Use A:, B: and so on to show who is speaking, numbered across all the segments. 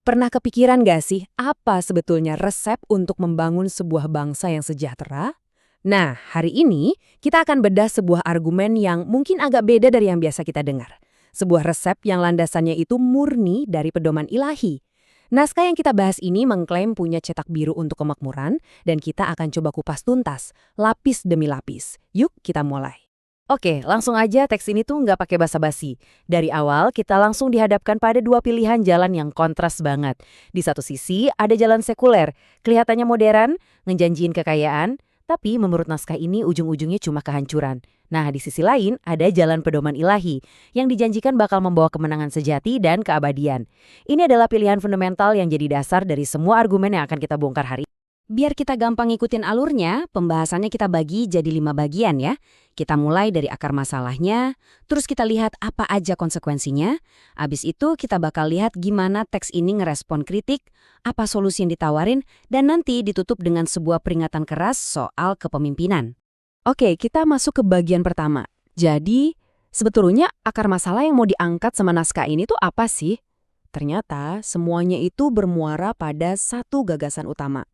A: Pernah kepikiran gak sih apa sebetulnya resep untuk membangun sebuah bangsa yang sejahtera? Nah, hari ini kita akan bedah sebuah argumen yang mungkin agak beda dari yang biasa kita dengar. Sebuah resep yang landasannya itu murni dari pedoman ilahi. Naskah yang kita bahas ini mengklaim punya cetak biru untuk kemakmuran, dan kita akan coba kupas tuntas, lapis demi lapis. Yuk kita mulai. Oke, langsung aja teks ini tuh nggak pakai basa-basi. Dari awal, kita langsung dihadapkan pada dua pilihan jalan yang kontras banget. Di satu sisi, ada jalan sekuler, kelihatannya modern, ngejanjiin kekayaan, tapi menurut naskah ini ujung-ujungnya cuma kehancuran. Nah, di sisi lain, ada jalan pedoman ilahi, yang dijanjikan bakal membawa kemenangan sejati dan keabadian. Ini adalah pilihan fundamental yang jadi dasar dari semua argumen yang akan kita bongkar hari ini. Biar kita gampang ngikutin alurnya, pembahasannya kita bagi jadi 5 bagian ya. Kita mulai dari akar masalahnya, terus kita lihat apa aja konsekuensinya. Abis itu kita bakal lihat gimana teks ini ngerespon kritik, apa solusi yang ditawarin, dan nanti ditutup dengan sebuah peringatan keras soal kepemimpinan. Oke, kita masuk ke bagian pertama. Jadi, sebetulnya akar masalah yang mau diangkat sama naskah ini tuh apa sih? Ternyata semuanya itu bermuara pada satu gagasan utama.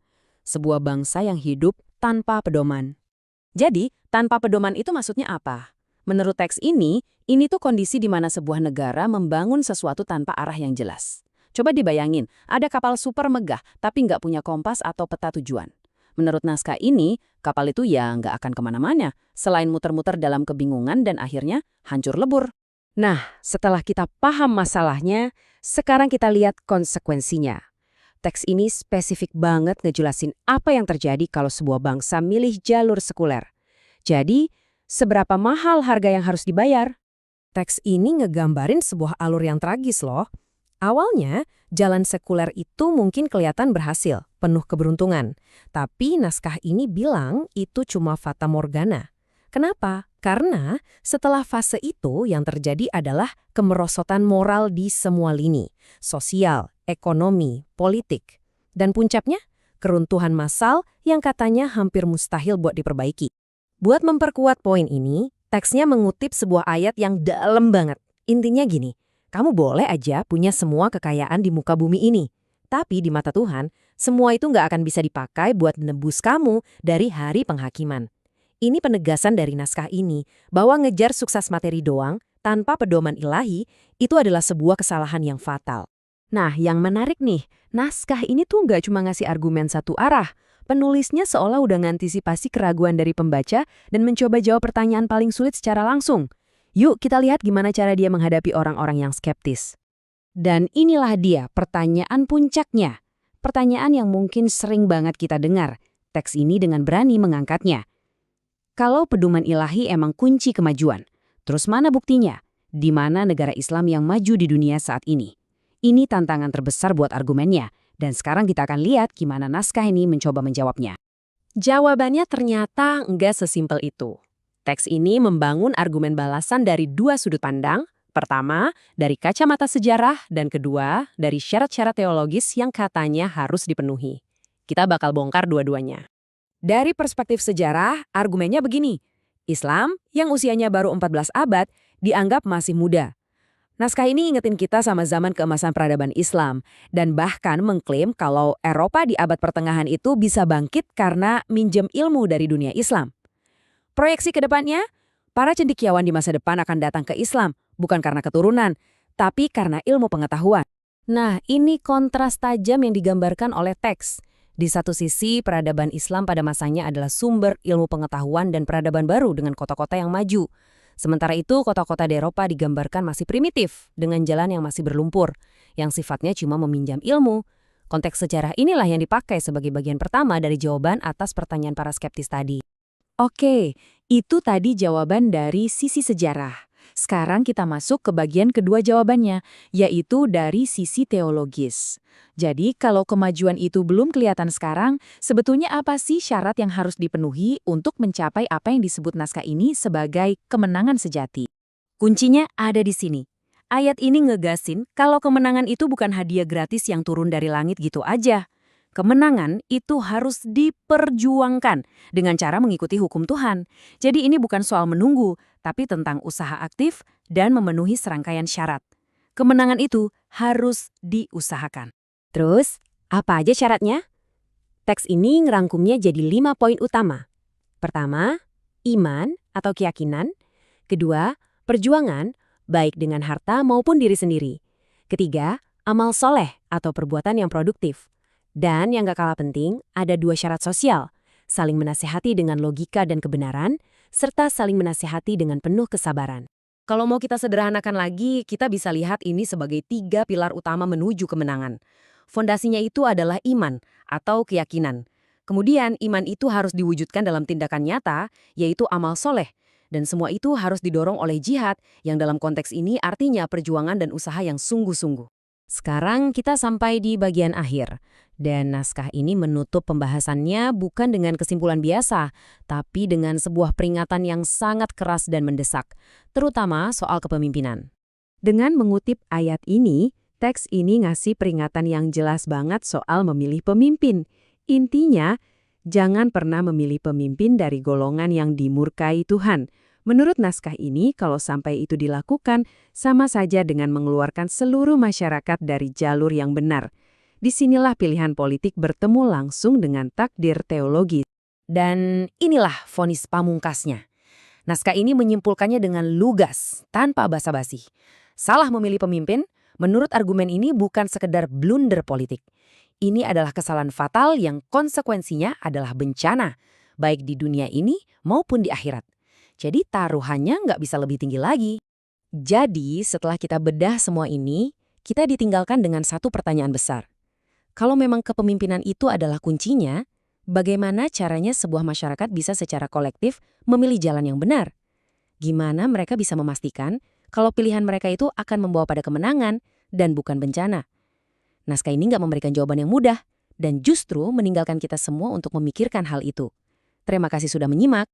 A: Sebuah bangsa yang hidup tanpa pedoman. Jadi, tanpa pedoman itu maksudnya apa? Menurut teks ini tuh kondisi di mana sebuah negara membangun sesuatu tanpa arah yang jelas. Coba dibayangin, ada kapal super megah tapi nggak punya kompas atau peta tujuan. Menurut naskah ini, kapal itu ya nggak akan kemana-mana, selain muter-muter dalam kebingungan dan akhirnya hancur lebur. Nah, setelah kita paham masalahnya, sekarang kita lihat konsekuensinya. Teks ini spesifik banget ngejelasin apa yang terjadi kalau sebuah bangsa milih jalur sekuler. Jadi, seberapa mahal harga yang harus dibayar? Teks ini ngegambarin sebuah alur yang tragis loh. Awalnya, jalan sekuler itu mungkin kelihatan berhasil, penuh keberuntungan. Tapi naskah ini bilang itu cuma fata morgana. Kenapa? Karena setelah fase itu yang terjadi adalah kemerosotan moral di semua lini. Sosial, ekonomi, politik. Dan puncaknya, keruntuhan massal yang katanya hampir mustahil buat diperbaiki. Buat memperkuat poin ini, teksnya mengutip sebuah ayat yang dalam banget. Intinya gini, kamu boleh aja punya semua kekayaan di muka bumi ini. Tapi di mata Tuhan, semua itu nggak akan bisa dipakai buat menebus kamu dari hari penghakiman. Ini penegasan dari naskah ini, bahwa ngejar sukses materi doang, tanpa pedoman ilahi, itu adalah sebuah kesalahan yang fatal. Nah, yang menarik nih, naskah ini tuh nggak cuma ngasih argumen satu arah. Penulisnya seolah udah ngantisipasi keraguan dari pembaca dan mencoba jawab pertanyaan paling sulit secara langsung. Yuk kita lihat gimana cara dia menghadapi orang-orang yang skeptis. Dan inilah dia pertanyaan puncaknya. Pertanyaan yang mungkin sering banget kita dengar. Teks ini dengan berani mengangkatnya. Kalau pedoman ilahi emang kunci kemajuan, terus mana buktinya? Di mana negara Islam yang maju di dunia saat ini? Ini tantangan terbesar buat argumennya, dan sekarang kita akan lihat gimana naskah ini mencoba menjawabnya. Jawabannya ternyata nggak sesimpel itu. Teks ini membangun argumen balasan dari dua sudut pandang. Pertama, dari kacamata sejarah, dan kedua, dari syarat-syarat teologis yang katanya harus dipenuhi. Kita bakal bongkar dua-duanya. Dari perspektif sejarah, argumennya begini. Islam, yang usianya baru 14 abad, dianggap masih muda. Naskah ini ingetin kita sama zaman keemasan peradaban Islam, dan bahkan mengklaim kalau Eropa di abad pertengahan itu bisa bangkit karena minjem ilmu dari dunia Islam. Proyeksi ke depannya, para cendekiawan di masa depan akan datang ke Islam, bukan karena keturunan, tapi karena ilmu pengetahuan. Nah, ini kontras tajam yang digambarkan oleh teks. Di satu sisi, peradaban Islam pada masanya adalah sumber ilmu pengetahuan dan peradaban baru dengan kota-kota yang maju. Sementara itu, kota-kota di Eropa digambarkan masih primitif, dengan jalan yang masih berlumpur, yang sifatnya cuma meminjam ilmu. Konteks sejarah inilah yang dipakai sebagai bagian pertama dari jawaban atas pertanyaan para skeptis tadi. Oke, itu tadi jawaban dari sisi sejarah. Sekarang kita masuk ke bagian kedua jawabannya, yaitu dari sisi teologis. Jadi, kalau kemajuan itu belum kelihatan sekarang, sebetulnya apa sih syarat yang harus dipenuhi untuk mencapai apa yang disebut naskah ini sebagai kemenangan sejati? Kuncinya ada di sini. Ayat ini ngegasin kalau kemenangan itu bukan hadiah gratis yang turun dari langit gitu aja. Kemenangan itu harus diperjuangkan dengan cara mengikuti hukum Tuhan. Jadi ini bukan soal menunggu, tapi tentang usaha aktif dan memenuhi serangkaian syarat. Kemenangan itu harus diusahakan. Terus, apa aja syaratnya? Teks ini ngerangkumnya jadi 5 poin utama. Pertama, iman atau keyakinan. Kedua, perjuangan, baik dengan harta maupun diri sendiri. Ketiga, amal soleh atau perbuatan yang produktif. Dan yang gak kalah penting, ada 2 syarat sosial, saling menasehati dengan logika dan kebenaran, serta saling menasehati dengan penuh kesabaran. Kalau mau kita sederhanakan lagi, kita bisa lihat ini sebagai 3 pilar utama menuju kemenangan. Fondasinya itu adalah iman atau keyakinan. Kemudian iman itu harus diwujudkan dalam tindakan nyata, yaitu amal soleh. Dan semua itu harus didorong oleh jihad, yang dalam konteks ini artinya perjuangan dan usaha yang sungguh-sungguh. Sekarang kita sampai di bagian akhir. Dan naskah ini menutup pembahasannya bukan dengan kesimpulan biasa, tapi dengan sebuah peringatan yang sangat keras dan mendesak, terutama soal kepemimpinan. Dengan mengutip ayat ini, teks ini ngasih peringatan yang jelas banget soal memilih pemimpin. Intinya, jangan pernah memilih pemimpin dari golongan yang dimurkai Tuhan. Menurut naskah ini, kalau sampai itu dilakukan, sama saja dengan mengeluarkan seluruh masyarakat dari jalur yang benar. Disinilah pilihan politik bertemu langsung dengan takdir teologi. Dan inilah vonis pamungkasnya. Naskah ini menyimpulkannya dengan lugas, tanpa basa-basi. Salah memilih pemimpin, menurut argumen ini bukan sekedar blunder politik. Ini adalah kesalahan fatal yang konsekuensinya adalah bencana, baik di dunia ini maupun di akhirat. Jadi taruhannya nggak bisa lebih tinggi lagi. Jadi setelah kita bedah semua ini, kita ditinggalkan dengan satu pertanyaan besar. Kalau memang kepemimpinan itu adalah kuncinya, bagaimana caranya sebuah masyarakat bisa secara kolektif memilih jalan yang benar? Gimana mereka bisa memastikan kalau pilihan mereka itu akan membawa pada kemenangan dan bukan bencana? Naskah ini nggak memberikan jawaban yang mudah, dan justru meninggalkan kita semua untuk memikirkan hal itu. Terima kasih sudah menyimak.